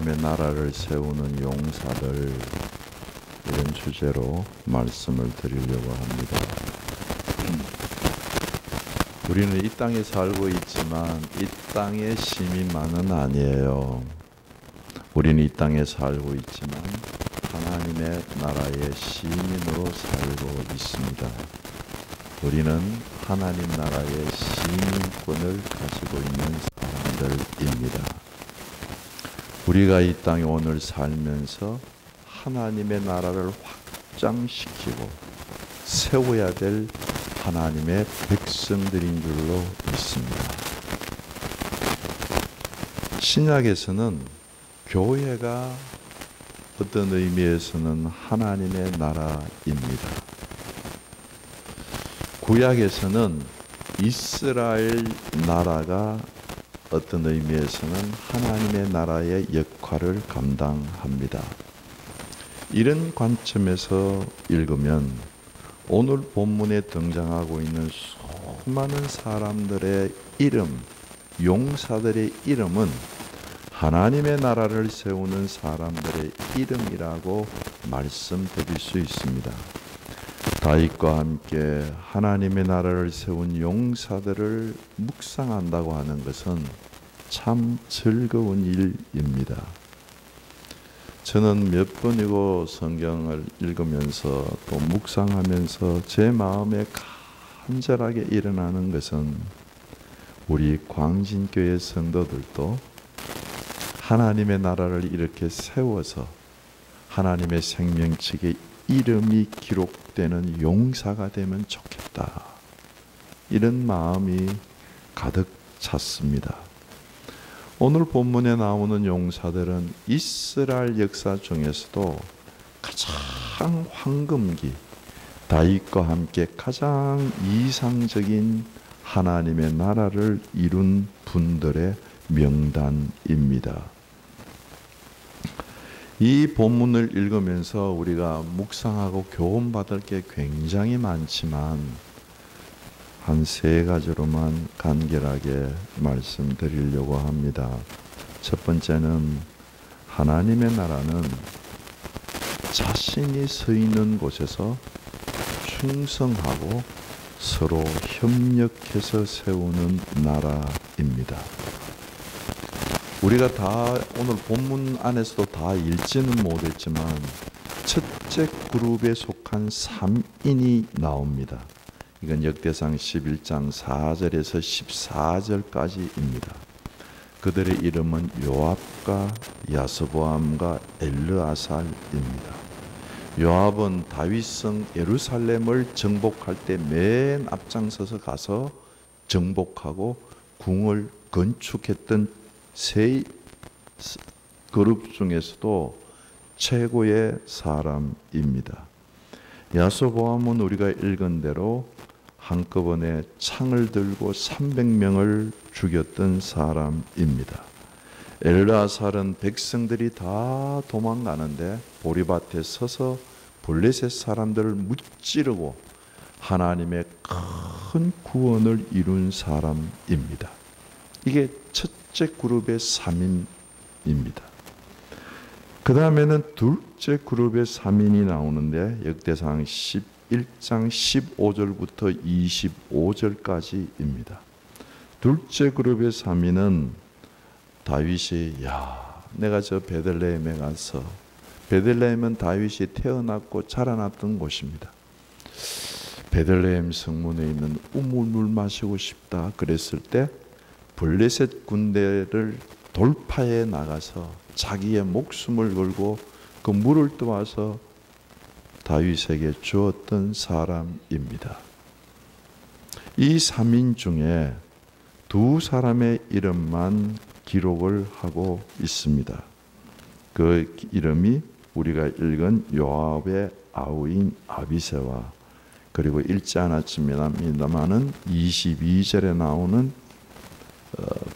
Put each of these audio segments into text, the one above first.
하나님의 나라를 세우는 용사들, 이런 주제로 말씀을 드리려고 합니다. 우리는 이 땅에 살고 있지만 이 땅의 시민만은 아니에요. 우리는 이 땅에 살고 있지만 하나님의 나라의 시민으로 살고 있습니다. 우리는 하나님 나라의 시민권을 가지고 있는 사람들입니다. 우리가 이 땅에 오늘 살면서 하나님의 나라를 확장시키고 세워야 될 하나님의 백성들인 줄로 믿습니다. 신약에서는 교회가 어떤 의미에서는 하나님의 나라입니다. 구약에서는 이스라엘 나라가 어떤 의미에서는 하나님의 나라의 역할을 감당합니다. 이런 관점에서 읽으면 오늘 본문에 등장하고 있는 수많은 사람들의 이름, 용사들의 이름은 하나님의 나라를 세우는 사람들의 이름이라고 말씀드릴 수 있습니다. 다윗과 함께 하나님의 나라를 세운 용사들을 묵상한다고 하는 것은 참 즐거운 일입니다. 저는 몇 번이고 성경을 읽으면서 또 묵상하면서 제 마음에 간절하게 일어나는 것은 우리 광진교회 성도들도 하나님의 나라를 이렇게 세워서 하나님의 생명책에 이름이 기록되는 용사가 되면 좋겠다. 이런 마음이 가득 찼습니다. 오늘 본문에 나오는 용사들은 이스라엘 역사 중에서도 가장 황금기, 다윗과 함께 가장 이상적인 하나님의 나라를 이룬 분들의 명단입니다. 이 본문을 읽으면서 우리가 묵상하고 교훈받을 게 굉장히 많지만 한 세 가지로만 간결하게 말씀드리려고 합니다. 첫 번째는 하나님의 나라는 자신이 서 있는 곳에서 충성하고 서로 협력해서 세우는 나라입니다. 우리가 다 오늘 본문 안에서도 다 읽지는 못했지만 첫째 그룹에 속한 3인이 나옵니다. 이건 역대상 11장 4절에서 14절까지입니다. 그들의 이름은 요압과 야스보암과 엘르아살입니다. 요압은 다윗성 예루살렘을 정복할 때 맨 앞장서서 가서 정복하고 궁을 건축했던 세 그룹 중에서도 최고의 사람입니다. 야스보암은 우리가 읽은 대로 한꺼번에 창을 들고 300명을 죽였던 사람입니다. 엘르아살은 백성들이 다 도망가는데 보리밭에 서서 블레셋 사람들을 무찌르고 하나님의 큰 구원을 이룬 사람입니다. 이게 첫째 그룹의 3인입니다. 그 다음에는 둘째 그룹의 3인이 나오는데 역대상 11장 15절부터 25절까지입니다. 둘째 그룹의 3인은 다윗이 내가 저 베들레헴에 가서, 베들레헴은 다윗이 태어났고 자라났던 곳입니다. 베들레헴 성문에 있는 우물물 마시고 싶다 그랬을 때 블레셋 군대를 돌파해 나가서 자기의 목숨을 걸고 그 물을 떠와서 다윗에게 주었던 사람입니다. 이 3인 중에 두 사람의 이름만 기록을 하고 있습니다. 그 이름이 우리가 읽은 요압의 아우인 아비새와 그리고 읽지 않았습니다만은 22절에 나오는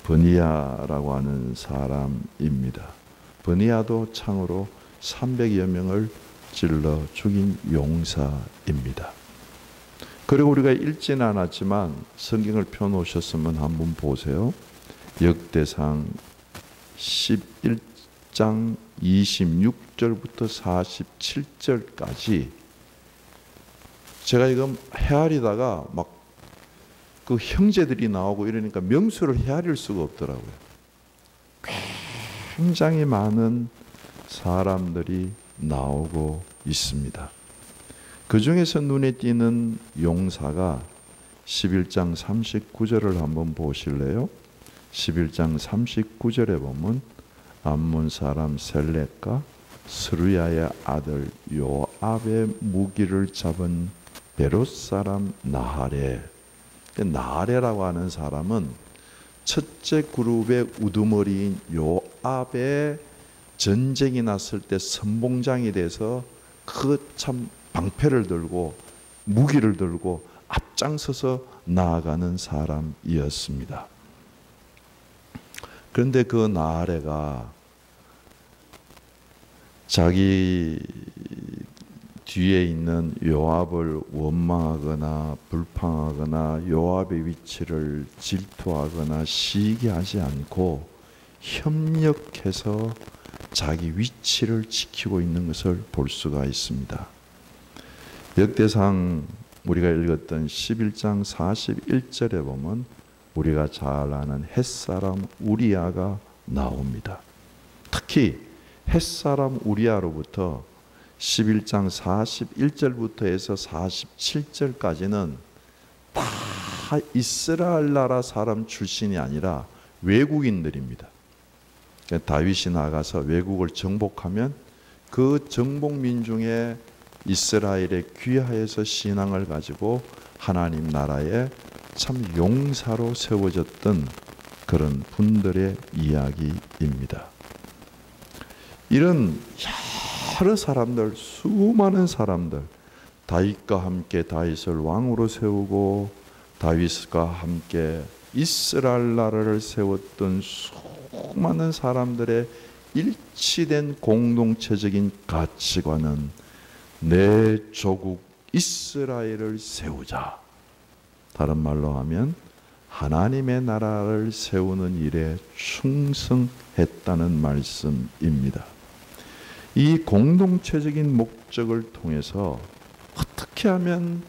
버니야라고 하는 사람입니다. 버니야도 창으로 300여 명을 찔러 죽인 용사입니다. 그리고 우리가 읽지는 않았지만 성경을 펴놓으셨으면 한번 보세요. 역대상 11장 11장 26절부터 47절까지 제가 이거 헤아리다가 막 그 형제들이 나오고 이러니까 명수를 헤아릴 수가 없더라고요. 굉장히 많은 사람들이 나오고 있습니다. 그 중에서 눈에 띄는 용사가 11장 39절을 한번 보실래요? 11장 39절에 보면 암몬 사람 셀렉과 스루야의 아들 요압의 무기를 잡은 베롯 사람 나하레. 나하레라고 하는 사람은 첫째 그룹의 우두머리인 요압의 전쟁이 났을 때 선봉장이 돼서 그 참 방패를 들고 무기를 들고 앞장서서 나아가는 사람이었습니다. 그런데 그 나하레가 자기 뒤에 있는 요압을 원망하거나 불평하거나 요압의 위치를 질투하거나 시기하지 않고 협력해서 자기 위치를 지키고 있는 것을 볼 수가 있습니다. 역대상 우리가 읽었던 11장 41절에 보면 우리가 잘 아는 햇사람 우리아가 나옵니다. 특히 햇사람 우리아로부터 11장 41절부터 해서 47절까지는 다 이스라엘 나라 사람 출신이 아니라 외국인들입니다. 다윗이 나가서 외국을 정복하면 그 정복 민중의 이스라엘에 귀하여서 신앙을 가지고 하나님 나라에 참 용사로 세워졌던 그런 분들의 이야기입니다. 이런 여러 사람들, 수많은 사람들, 다윗과 함께 다윗을 왕으로 세우고 다윗과 함께 이스라엘 나라를 세웠던 수많은 사람들의 일치된 공동체적인 가치관은 내 조국 이스라엘을 세우자. 다른 말로 하면 하나님의 나라를 세우는 일에 충성했다는 말씀입니다. 이 공동체적인 목적을 통해서 어떻게 하면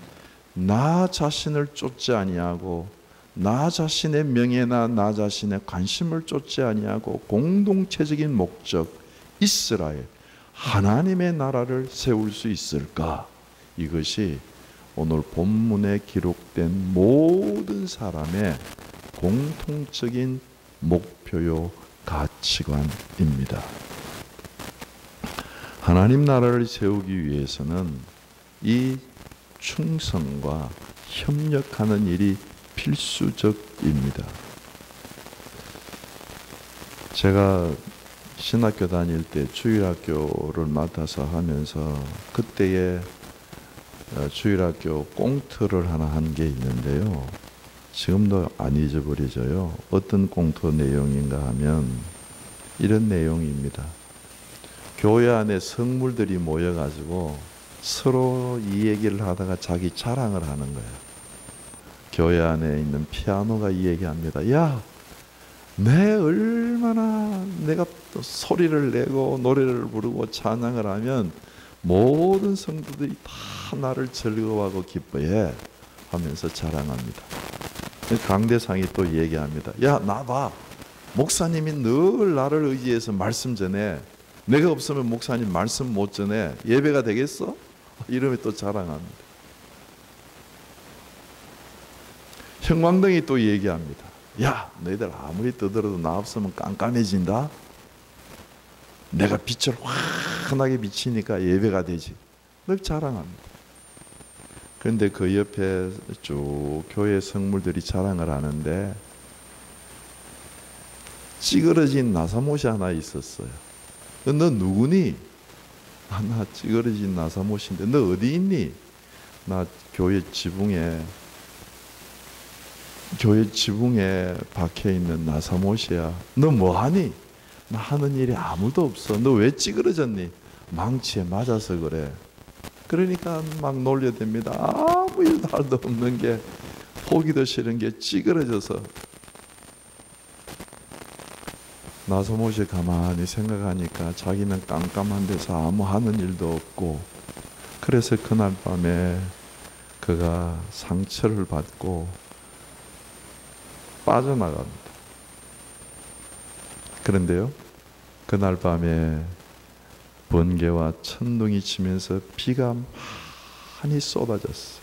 나 자신을 쫓지 아니하고 나 자신의 명예나 나 자신의 관심을 쫓지 아니하고 공동체적인 목적 이스라엘 하나님의 나라를 세울 수 있을까? 이것이 오늘 본문에 기록된 모든 사람의 공통적인 목표요 가치관입니다. 하나님 나라를 세우기 위해서는 이 충성과 협력하는 일이 필수적입니다. 제가 신학교 다닐 때 주일학교를 맡아서 하면서 그때에 주일학교 꽁트를 하나 한 게 있는데요. 지금도 안 잊어버리져요. 어떤 꽁트 내용인가 하면 이런 내용입니다. 교회 안에 성물들이 모여가지고 서로 이 얘기를 하다가 자기 자랑을 하는 거예요. 교회 안에 있는 피아노가 이 얘기합니다. 야, 얼마나 내가 또 소리를 내고 노래를 부르고 찬양을 하면 모든 성도들이 다 나를 즐거워하고 기뻐해 하면서 자랑합니다. 강대상이 또 얘기합니다. 야, 나 봐. 목사님이 늘 나를 의지해서 말씀 전해. 내가 없으면 목사님 말씀 못 전해. 예배가 되겠어? 이러면 또 자랑합니다. 형광등이 또 얘기합니다. 야, 너희들 아무리 떠들어도 나 없으면 깜깜해진다. 내가 빛을 환하게 비치니까 예배가 되지. 늘 자랑합니다. 그런데 그 옆에 쭉 교회 성물들이 자랑을 하는데 찌그러진 나사못이 하나 있었어요. 너 누구니? 나 찌그러진 나사못인데 너 어디 있니? 나 교회 지붕에 박혀있는 나사못이야. 너 뭐하니? 나 하는 일이 아무도 없어. 너 왜 찌그러졌니? 망치에 맞아서 그래. 그러니까 막 놀려댑니다. 아무 일도 할도 없는 게 보기도 싫은 게 찌그러져서. 나사못이 가만히 생각하니까 자기는 깜깜한 데서 아무 하는 일도 없고, 그래서 그날 밤에 그가 상처를 받고 빠져나갑니다. 그런데요, 그날 밤에 번개와 천둥이 치면서 비가 많이 쏟아졌어요.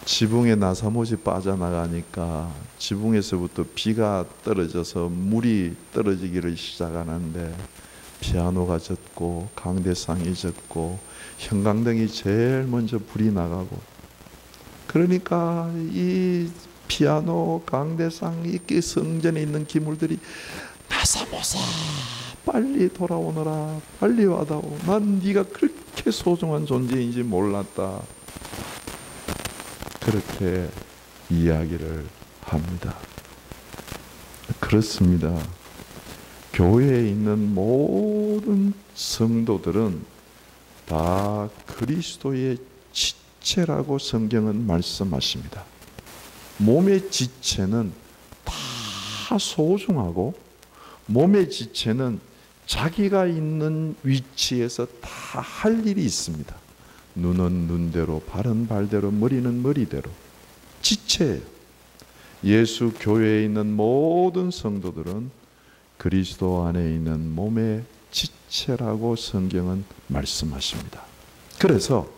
지붕에 나사못이 빠져나가니까 지붕에서부터 비가 떨어져서 물이 떨어지기를 시작하는데, 피아노가 젖고 강대상이 젖고 형광등이 제일 먼저 불이 나가고, 그러니까 이 피아노, 강대상, 이 성전에 있는 기물들이 나사못아 빨리 돌아오너라, 빨리 와다오, 난 네가 그렇게 소중한 존재인지 몰랐다, 그렇게 이야기를 합니다. 그렇습니다. 교회에 있는 모든 성도들은 다 그리스도의 지체라고 성경은 말씀하십니다. 몸의 지체는 다 소중하고, 몸의 지체는 자기가 있는 위치에서 다 할 일이 있습니다. 눈은 눈대로, 발은 발대로, 머리는 머리대로. 지체예요. 예수 교회에 있는 모든 성도들은 그리스도 안에 있는 몸의 지체라고 성경은 말씀하십니다. 그래서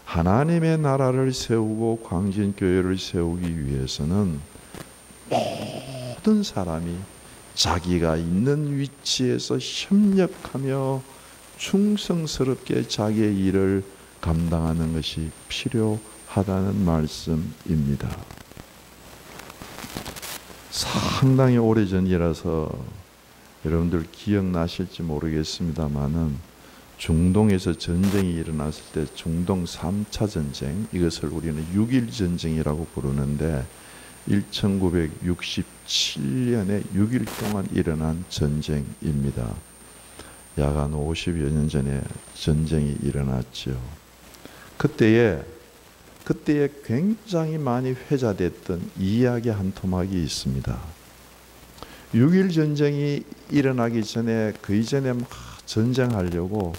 하나님의 나라를 세우고 광진교회를 세우기 위해서는 모든 사람이 자기가 있는 위치에서 협력하며 충성스럽게 자기의 일을 감당하는 것이 필요하다는 말씀입니다. 상당히 오래전이라서 여러분들 기억나실지 모르겠습니다만은, 중동에서 전쟁이 일어났을 때 중동 3차 전쟁, 이것을 우리는 6.1 전쟁이라고 부르는데 1967년에 6일 동안 일어난 전쟁입니다. 약 한 50여 년 전에 전쟁이 일어났죠. 그때에 굉장히 많이 회자됐던 이야기 한 토막이 있습니다. 6.1 전쟁이 일어나기 전에, 그 이전에 막 전쟁하려고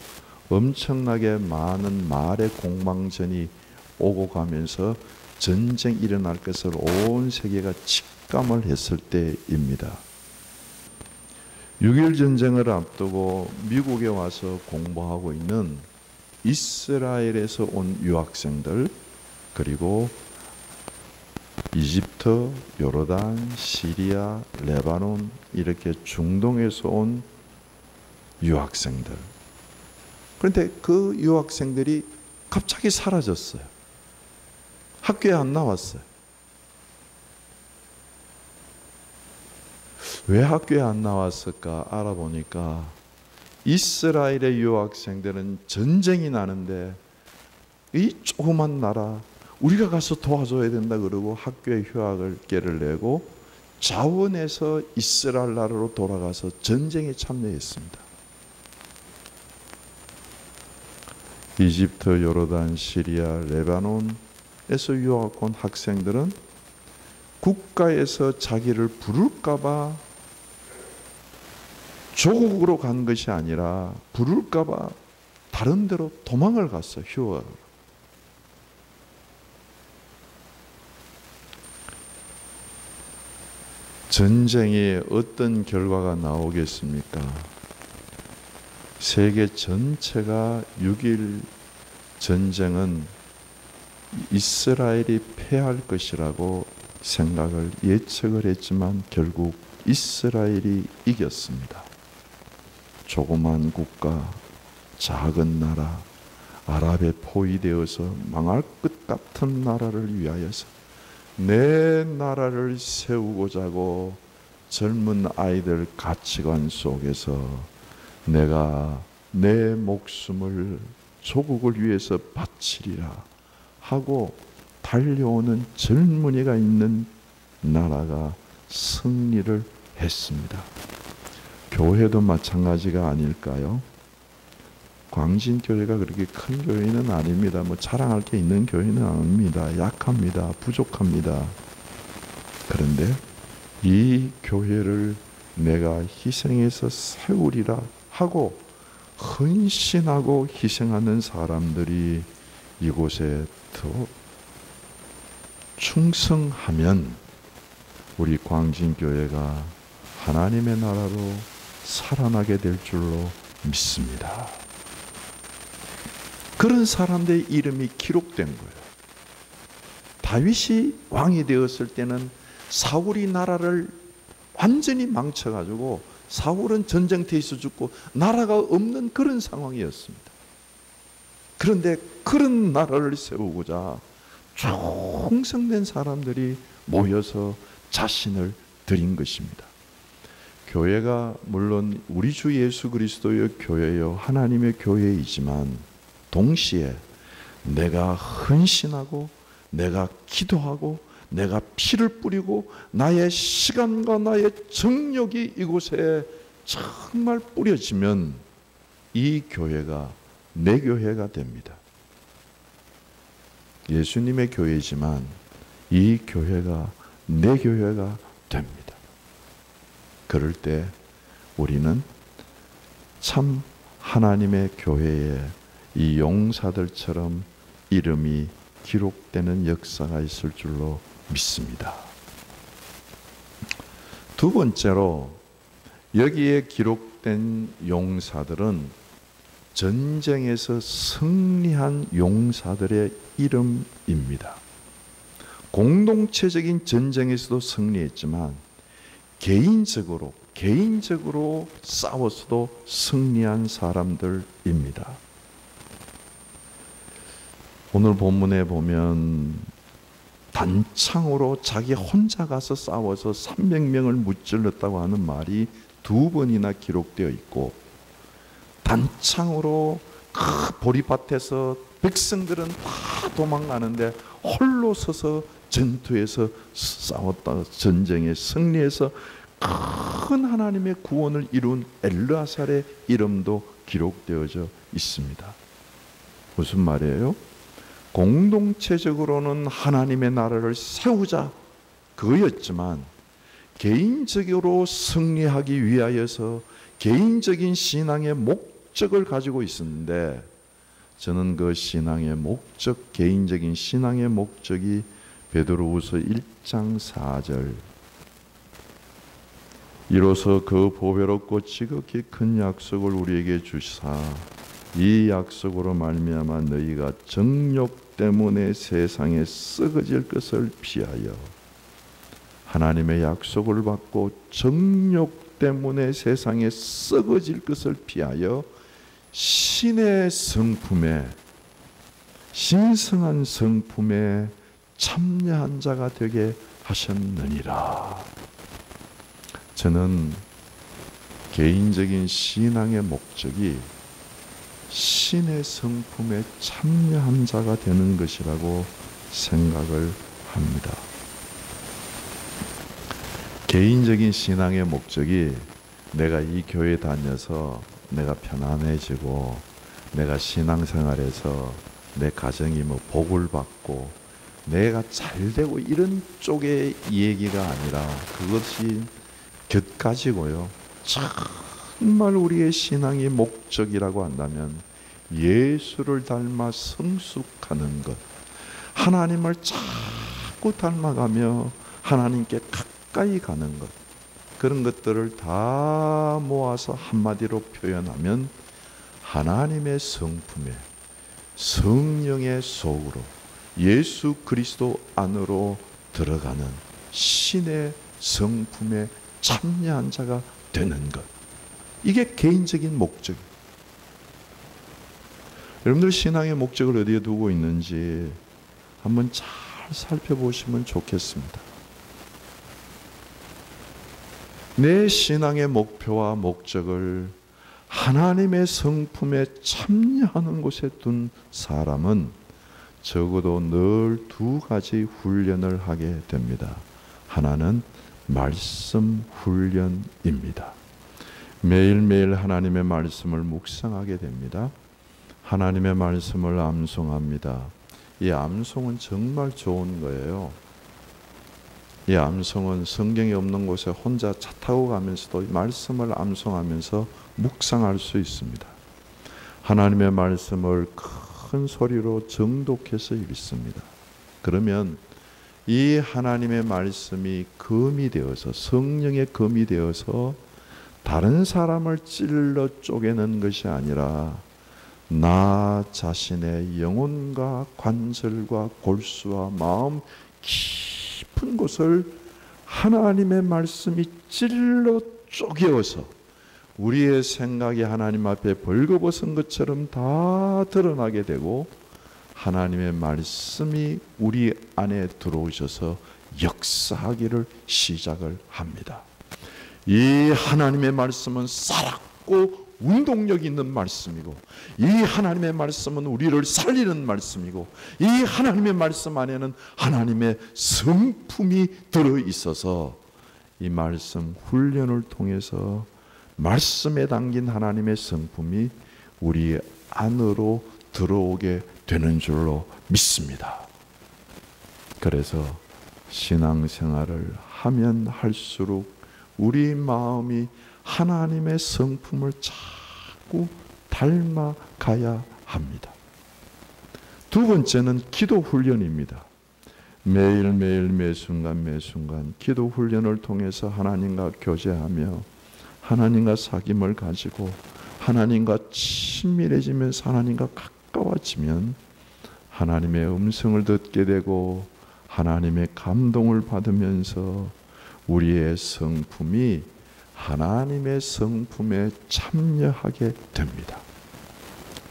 엄청나게 많은 말의 공방전이 오고 가면서 전쟁 일어날 것을 온 세계가 직감을 했을 때입니다. 6.1 전쟁을 앞두고 미국에 와서 공부하고 있는 이스라엘에서 온 유학생들, 그리고 이집트, 요르단, 시리아, 레바논, 이렇게 중동에서 온 유학생들. 그런데 그 유학생들이 갑자기 사라졌어요. 학교에 안 나왔어요. 왜 학교에 안 나왔을까 알아보니까, 이스라엘의 유학생들은 전쟁이 나는데 이 조그만 나라, 우리가 가서 도와줘야 된다 그러고 학교에 휴학을 내고 자원해서 이스라엘 나라로 돌아가서 전쟁에 참여했습니다. 이집트, 요르단, 시리아, 레바논에서 유학 온 학생들은 국가에서 자기를 부를까봐 조국으로 간 것이 아니라 부를까봐 다른 데로 도망을 갔어요. 휴학을. 전쟁에 어떤 결과가 나오겠습니까? 세계 전체가 6.1 전쟁은 이스라엘이 패할 것이라고 생각을 예측을 했지만 결국 이스라엘이 이겼습니다. 조그만 국가, 작은 나라, 아랍에 포위되어서 망할 것 같은 나라를 위하여서 내 나라를 세우고자 하고 젊은 아이들 가치관 속에서 내가 내 목숨을 조국을 위해서 바치리라 하고 달려오는 젊은이가 있는 나라가 승리를 했습니다. 교회도 마찬가지가 아닐까요? 광진교회가 그렇게 큰 교회는 아닙니다. 뭐 자랑할 게 있는 교회는 아닙니다. 약합니다. 부족합니다. 그런데 이 교회를 내가 희생해서 세우리라 하고 헌신하고 희생하는 사람들이 이곳에 더 충성하면 우리 광진교회가 하나님의 나라로 살아나게 될 줄로 믿습니다. 그런 사람들의 이름이 기록된 거예요. 다윗이 왕이 되었을 때는 사울이 나라를 완전히 망쳐가지고 사울은 전쟁터에서 죽고 나라가 없는 그런 상황이었습니다. 그런데 그런 나라를 세우고자 충성된 사람들이 모여서 자신을 드린 것입니다. 교회가 물론 우리 주 예수 그리스도의 교회요 하나님의 교회이지만 동시에 내가 헌신하고 내가 기도하고 내가 피를 뿌리고 나의 시간과 나의 정력이 이곳에 정말 뿌려지면 이 교회가 내 교회가 됩니다. 예수님의 교회지만 이 교회가 내 교회가 됩니다. 그럴 때 우리는 참 하나님의 교회에 이 용사들처럼 이름이 기록되는 역사가 있을 줄로 믿습니다. 두 번째로 여기에 기록된 용사들은 전쟁에서 승리한 용사들의 이름입니다. 공동체적인 전쟁에서도 승리했지만 개인적으로 싸워서도 승리한 사람들입니다. 오늘 본문에 보면 단창으로 자기 혼자 가서 싸워서 300명을 무찔렀다고 하는 말이 2번이나 기록되어 있고, 단창으로 그 보리밭에서 백성들은 다 도망가는데 홀로 서서 전투에서 싸웠다, 전쟁에 승리해서 큰 하나님의 구원을 이룬 엘르아살의 이름도 기록되어져 있습니다. 무슨 말이에요? 공동체적으로는 하나님의 나라를 세우자 그거였지만 개인적으로 승리하기 위하여서 개인적인 신앙의 목적을 가지고 있었는데, 저는 그 신앙의 목적, 개인적인 신앙의 목적이 베드로후서 1장 4절 이로써 그 보배롭고 지극히 큰 약속을 우리에게 주시사 이 약속으로 말미암아 너희가 정욕 때문에 세상에 썩어질 것을 피하여, 하나님의 약속을 받고 정욕 때문에 세상에 썩어질 것을 피하여 신의 성품에, 신성한 성품에 참여한 자가 되게 하셨느니라. 저는 개인적인 신앙의 목적이 신의 성품에 참여한 자가 되는 것이라고 생각을 합니다. 개인적인 신앙의 목적이 내가 이 교회 다녀서 내가 편안해지고 내가 신앙생활에서 내 가정이 복을 받고 내가 잘되고 이런 쪽의 얘기가 아니라 그것이 곁가지고요. 정말 우리의 신앙의 목적이라고 한다면 예수를 닮아 성숙하는 것, 하나님을 자꾸 닮아가며 하나님께 가까이 가는 것, 그런 것들을 다 모아서 한마디로 표현하면 하나님의 성품에, 성령의 속으로, 예수 그리스도 안으로 들어가는 신의 성품에 참여한 자가 되는 것, 이게 개인적인 목적이에요. 여러분들 신앙의 목적을 어디에 두고 있는지 한번 잘 살펴보시면 좋겠습니다. 내 신앙의 목표와 목적을 하나님의 성품에 참여하는 곳에 둔 사람은 적어도 늘 2가지 훈련을 하게 됩니다. 하나는 말씀 훈련입니다. 매일매일 하나님의 말씀을 묵상하게 됩니다. 하나님의 말씀을 암송합니다. 이 암송은 정말 좋은 거예요. 이 암송은 성경에 없는 곳에 혼자 차 타고 가면서도 말씀을 암송하면서 묵상할 수 있습니다. 하나님의 말씀을 큰 소리로 정독해서 읽습니다. 그러면 이 하나님의 말씀이 검이 되어서, 성령의 검이 되어서 다른 사람을 찔러 쪼개는 것이 아니라 나 자신의 영혼과 관절과 골수와 마음 깊은 곳을 하나님의 말씀이 찔러 쪼개어서 우리의 생각이 하나님 앞에 벌거벗은 것처럼 다 드러나게 되고, 하나님의 말씀이 우리 안에 들어오셔서 역사하기를 시작을 합니다. 이 하나님의 말씀은 살았고 운동력 있는 말씀이고, 이 하나님의 말씀은 우리를 살리는 말씀이고, 이 하나님의 말씀 안에는 하나님의 성품이 들어있어서 이 말씀 훈련을 통해서 말씀에 담긴 하나님의 성품이 우리 안으로 들어오게 되는 줄로 믿습니다. 그래서 신앙생활을 하면 할수록 우리 마음이 하나님의 성품을 자꾸 닮아가야 합니다. 두 번째는 기도 훈련입니다. 매일매일 매순간 기도 훈련을 통해서 하나님과 교제하며 하나님과 사귐을 가지고 하나님과 친밀해지면서 하나님과 가까워지면 하나님의 음성을 듣게 되고 하나님의 감동을 받으면서 우리의 성품이 하나님의 성품에 참여하게 됩니다.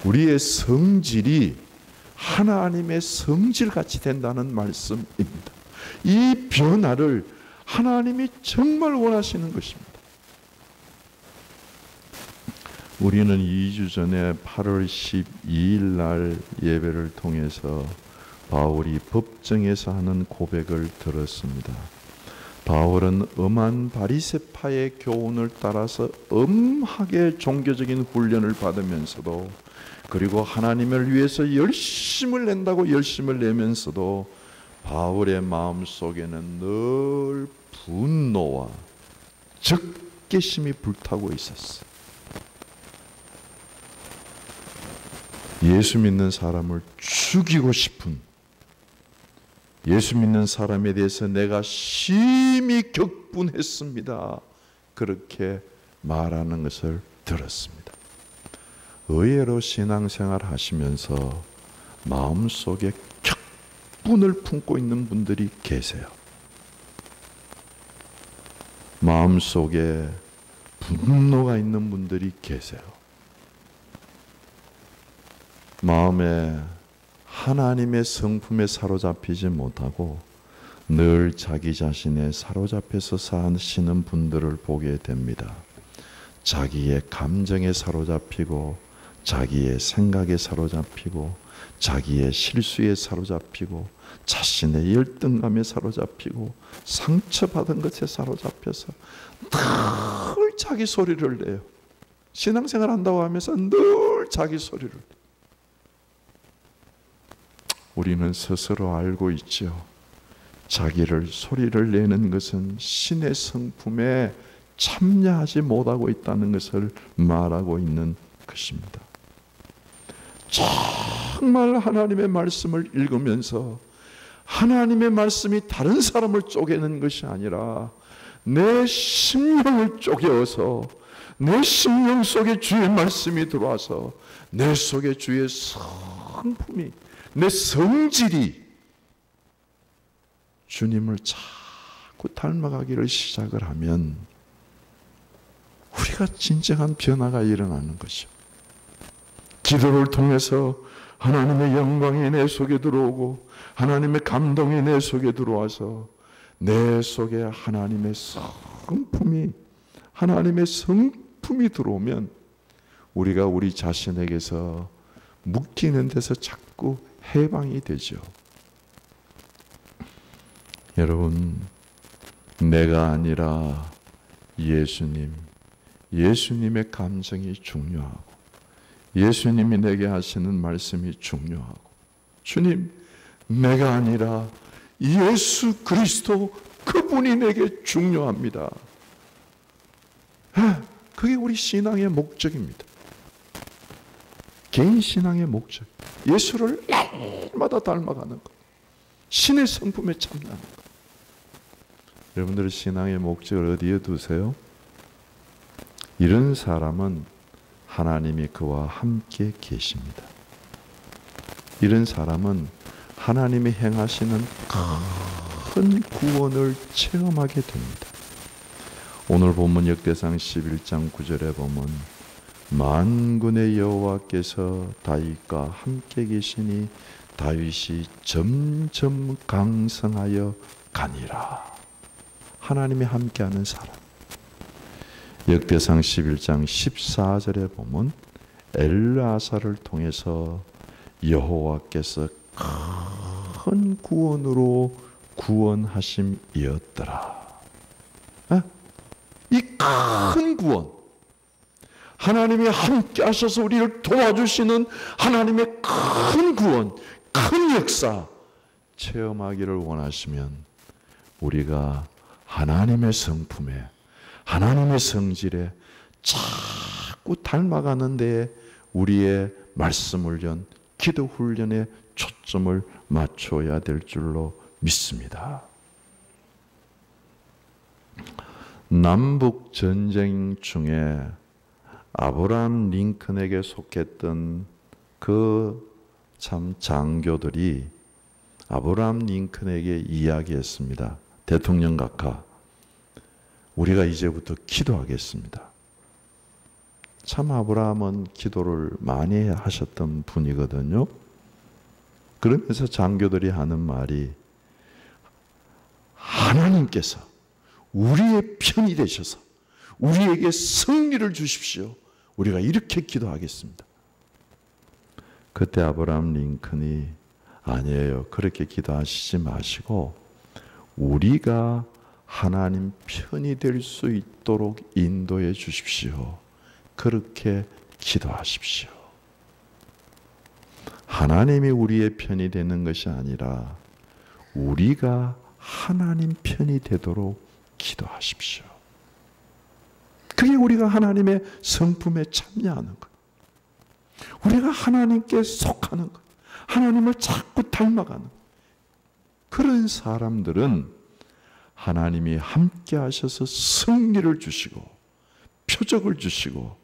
우리의 성질이 하나님의 성질같이 된다는 말씀입니다. 이 변화를 하나님이 정말 원하시는 것입니다. 우리는 2주 전에 8월 12일 날 예배를 통해서 바울이 법정에서 하는 고백을 들었습니다. 바울은 엄한 바리새파의 교훈을 따라서 엄하게 종교적인 훈련을 받으면서도, 그리고 하나님을 위해서 열심을 낸다고 열심을 내면서도 바울의 마음속에는 늘 분노와 적개심이 불타고 있었어요. 예수 믿는 사람을 죽이고 싶은, 예수 믿는 사람에 대해서 내가 심히 격분했습니다. 그렇게 말하는 것을 들었습니다. 의외로 신앙생활 하시면서 마음속에 격분을 품고 있는 분들이 계세요. 마음속에 분노가 있는 분들이 계세요. 마음에 하나님의 성품에 사로잡히지 못하고 늘 자기 자신에 사로잡혀서 사시는 분들을 보게 됩니다. 자기의 감정에 사로잡히고 자기의 생각에 사로잡히고 자기의 실수에 사로잡히고 자신의 열등감에 사로잡히고 상처받은 것에 사로잡혀서 늘 자기 소리를 내요. 신앙생활 한다고 하면서 늘 자기 소리를 내요. 우리는 스스로 알고 있죠. 자기를 소리를 내는 것은 신의 성품에 참여하지 못하고 있다는 것을 말하고 있는 것입니다. 정말 하나님의 말씀을 읽으면서 하나님의 말씀이 다른 사람을 쪼개는 것이 아니라 내 심령을 쪼개어서 내 심령 속에 주의 말씀이 들어와서 내 속에 주의 성품이, 내 성질이 주님을 자꾸 닮아가기를 시작을 하면 우리가 진정한 변화가 일어나는 것이죠. 기도를 통해서 하나님의 영광이 내 속에 들어오고 하나님의 감동이 내 속에 들어와서 내 속에 하나님의 성품이 들어오면 우리가 우리 자신에게서 묶이는 데서 자꾸 해방이 되죠. 여러분, 내가 아니라 예수님의 감정이 중요하고 예수님이 내게 하시는 말씀이 중요하고, 주님, 내가 아니라 예수 그리스도 그분이 내게 중요합니다. 그게 우리 신앙의 목적입니다. 개인 신앙의 목적. 예수를 날마다 닮아가는 것. 신의 성품에 참나는 것. 여러분들의 신앙의 목적을 어디에 두세요? 이런 사람은 하나님이 그와 함께 계십니다. 이런 사람은 하나님이 행하시는 큰 구원을 체험하게 됩니다. 오늘 본문 역대상 11장 9절에 보면 만군의 여호와께서 다윗과 함께 계시니 다윗이 점점 강성하여 가니라. 하나님이 함께하는 사람. 역대상 11장 14절에 보면 엘르아사를 통해서 여호와께서 큰 구원으로 구원하심이었더라. 이 큰 구원, 하나님이 함께 하셔서 우리를 도와주시는 하나님의 큰 구원, 큰 역사 체험하기를 원하시면 우리가 하나님의 성품에, 하나님의 성질에 자꾸 닮아가는 데에 우리의 말씀 훈련, 기도 훈련에 초점을 맞춰야 될 줄로 믿습니다. 남북 전쟁 중에 아브라함 링컨에게 속했던 그 참 장교들이 아브라함 링컨에게 이야기했습니다. 대통령 각하, 우리가 이제부터 기도하겠습니다. 참 아브라함은 기도를 많이 하셨던 분이거든요. 그러면서 장교들이 하는 말이 하나님께서 우리의 편이 되셔서 우리에게 승리를 주십시오. 우리가 이렇게 기도하겠습니다. 그때 아브라함 링컨이 아니에요. 그렇게 기도하시지 마시고 우리가 하나님 편이 될 수 있도록 인도해 주십시오. 그렇게 기도하십시오. 하나님이 우리의 편이 되는 것이 아니라 우리가 하나님 편이 되도록 기도하십시오. 그게 우리가 하나님의 성품에 참여하는 것. 우리가 하나님께 속하는 것. 하나님을 자꾸 닮아가는 것. 그런 사람들은 하나님이 함께 하셔서 승리를 주시고 표적을 주시고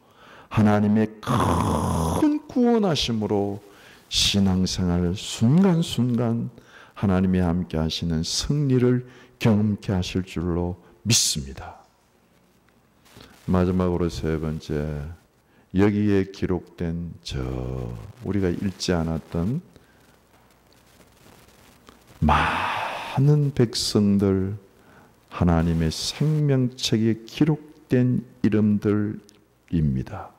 하나님의 큰 구원하심으로 신앙생활 순간순간 하나님이 함께 하시는 승리를 경험케 하실 줄로 믿습니다. 마지막으로 세 번째, 여기에 기록된 우리가 읽지 않았던 많은 백성들, 하나님의 생명책에 기록된 이름들입니다.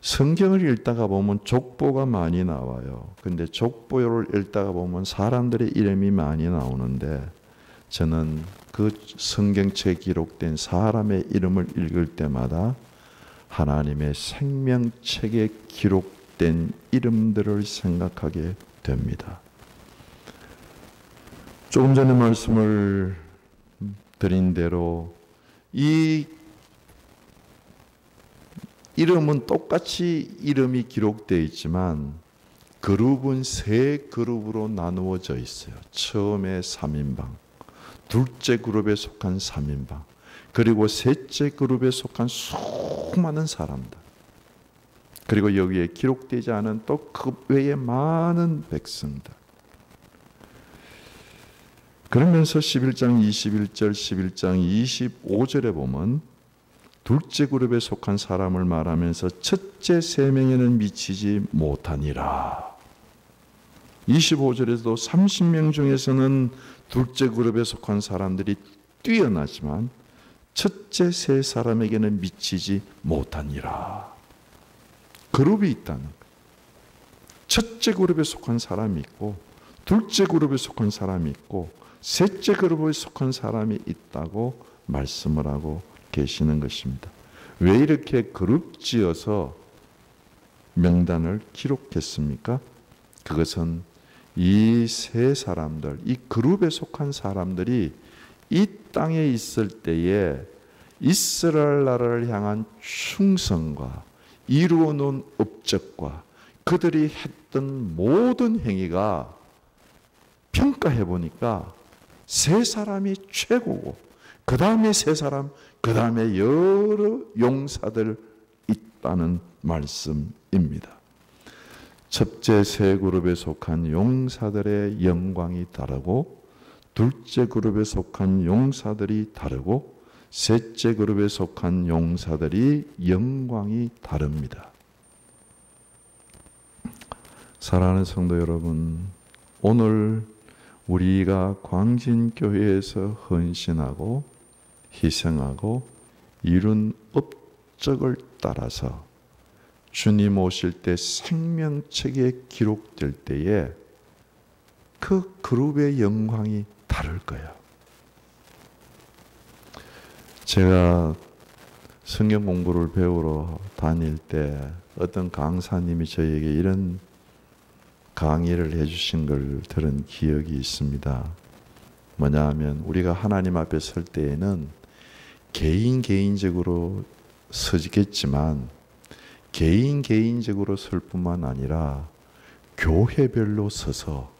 성경을 읽다가 보면 족보가 많이 나와요. 근데 족보를 읽다가 보면 사람들의 이름이 많이 나오는데 저는 그 성경책에 기록된 사람의 이름을 읽을 때마다 하나님의 생명책에 기록된 이름들을 생각하게 됩니다. 조금 전에 말씀을 드린 대로 이 이름은 똑같이 이름이 기록되어 있지만 그룹은 세 그룹으로 나누어져 있어요. 처음에 3인방, 둘째 그룹에 속한 3인방, 그리고 셋째 그룹에 속한 수많은 사람들, 그리고 여기에 기록되지 않은 또 그 외에 많은 백성들. 그러면서 11장 21절, 11장 25절에 보면 둘째 그룹에 속한 사람을 말하면서 첫째 세 명에는 미치지 못하니라. 25절에도 30명 중에서는 둘째 그룹에 속한 사람들이 뛰어나지만 첫째 세 사람에게는 미치지 못하니라. 그룹이 있다는 거예요. 첫째 그룹에 속한 사람이 있고 둘째 그룹에 속한 사람이 있고 셋째 그룹에 속한 사람이 있다고 말씀을 하고 계시는 것입니다. 왜 이렇게 그룹 지어서 명단을 기록했습니까? 그것은 이 세 사람들, 이 그룹에 속한 사람들이 이 땅에 있을 때에 이스라엘 나라를 향한 충성과 이루어놓은 업적과 그들이 했던 모든 행위가 평가해 보니까 세 사람이 최고고 그 다음에 세 사람, 그 다음에 여러 용사들 있다는 말씀입니다. 첫째 세 그룹에 속한 용사들의 영광이 다르고, 둘째 그룹에 속한 용사들이 다르고, 셋째 그룹에 속한 용사들이 영광이 다릅니다. 사랑하는 성도 여러분, 오늘 우리가 광진교회에서 헌신하고 희생하고 이룬 업적을 따라서 주님 오실 때 생명책에 기록될 때에 그 그룹의 영광이 다를 거예요. 제가 성경 공부를 배우러 다닐 때 어떤 강사님이 저에게 이런 강의를 해주신 걸 들은 기억이 있습니다. 뭐냐 하면 우리가 하나님 앞에 설 때에는 개인적으로 서지겠지만 개인적으로 설 뿐만 아니라 교회별로 서서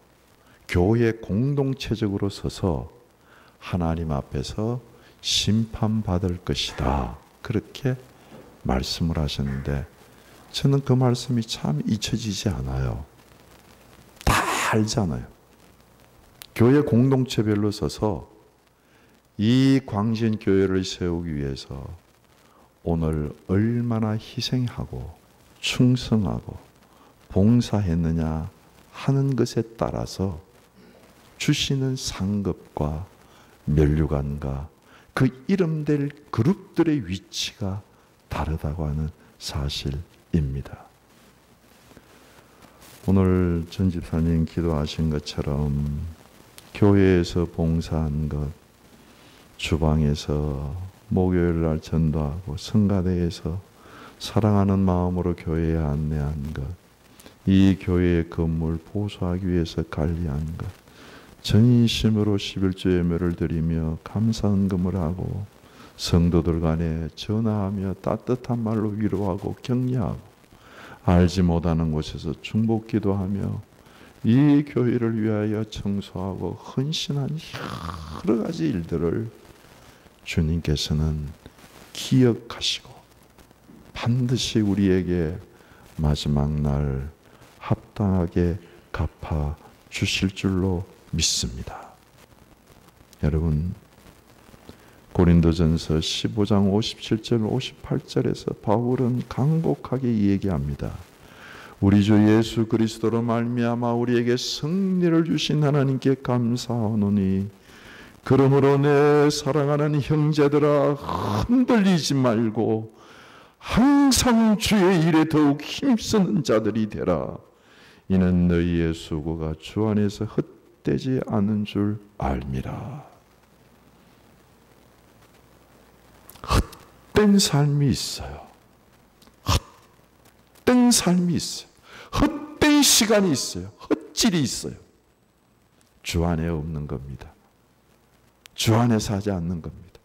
교회 공동체적으로 서서 하나님 앞에서 심판받을 것이다. 그렇게 말씀을 하셨는데 저는 그 말씀이 참 잊혀지지 않아요. 다 알잖아요. 교회 공동체별로 서서 이 광진교회를 세우기 위해서 오늘 얼마나 희생하고 충성하고 봉사했느냐 하는 것에 따라서 주시는 상급과 면류관과 그 이름될 그룹들의 위치가 다르다고 하는 사실입니다. 오늘 전 집사님 기도하신 것처럼 교회에서 봉사한 것, 주방에서 목요일날 전도하고 성가대에서 사랑하는 마음으로 교회에 안내한 것, 이 교회의 건물 보수하기 위해서 관리한 것, 전인심으로 11조 예물을 드리며 감사헌금을 하고 성도들 간에 전화하며 따뜻한 말로 위로하고 격려하고 알지 못하는 곳에서 중보기도하며 이 교회를 위하여 청소하고 헌신한 여러 가지 일들을 주님께서는 기억하시고 반드시 우리에게 마지막 날 합당하게 갚아 주실 줄로 믿습니다. 여러분, 고린도전서 15장 57절 58절에서 바울은 간곡하게 얘기합니다. 우리 주 예수 그리스도로 말미암아 우리에게 승리를 주신 하나님께 감사하노니 그러므로 내 사랑하는 형제들아 흔들리지 말고 항상 주의 일에 더욱 힘쓰는 자들이 되라. 이는 너희의 수고가 주 안에서 헛되지 않은 줄 알미라. 헛된 삶이 있어요. 헛된 삶이 있어요. 헛된 시간이 있어요. 헛질이 있어요. 주 안에 없는 겁니다. 주 안에 사지 않는 겁니다.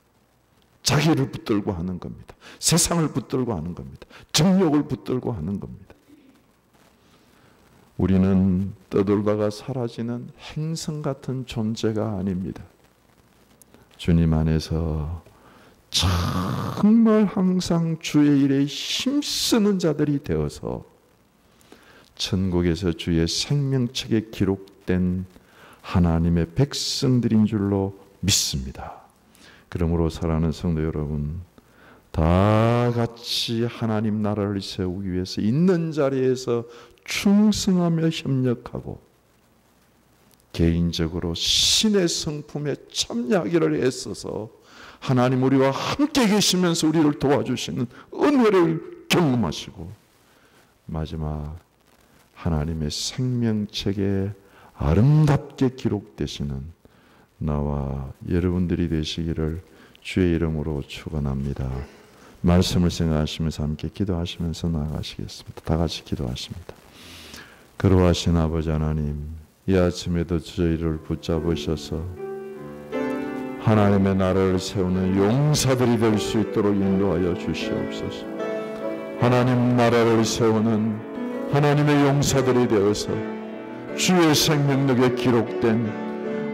자기를 붙들고 하는 겁니다. 세상을 붙들고 하는 겁니다. 정욕을 붙들고 하는 겁니다. 우리는 떠돌다가 사라지는 행성 같은 존재가 아닙니다. 주님 안에서 정말 항상 주의 일에 힘쓰는 자들이 되어서 천국에서 주의 생명책에 기록된 하나님의 백성들인 줄로 믿습니다. 그러므로 사랑하는 성도 여러분, 다 같이 하나님 나라를 세우기 위해서 있는 자리에서 충성하며 협력하고 개인적으로 신의 성품에 참여하기를 애써서 하나님 우리와 함께 계시면서 우리를 도와주시는 은혜를 경험하시고 마지막 하나님의 생명책에 아름답게 기록되시는 나와 여러분들이 되시기를 주의 이름으로 축원합니다. 말씀을 생각하시면서 함께 기도하시면서 나아가시겠습니다. 다 같이 기도하십니다. 거룩하신 아버지 하나님, 이 아침에도 저희를 붙잡으셔서 하나님의 나라를 세우는 용사들이 될 수 있도록 인도하여 주시옵소서. 하나님 나라를 세우는 하나님의 용사들이 되어서 주의 생명력에 기록된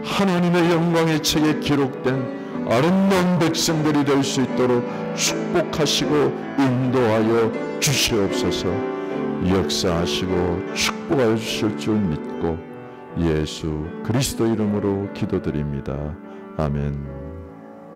하나님의 영광의 책에 기록된 아름다운 백성들이 될 수 있도록 축복하시고 인도하여 주시옵소서. 역사하시고 축복하여 주실 줄 믿고 예수 그리스도 이름으로 기도드립니다. 아멘.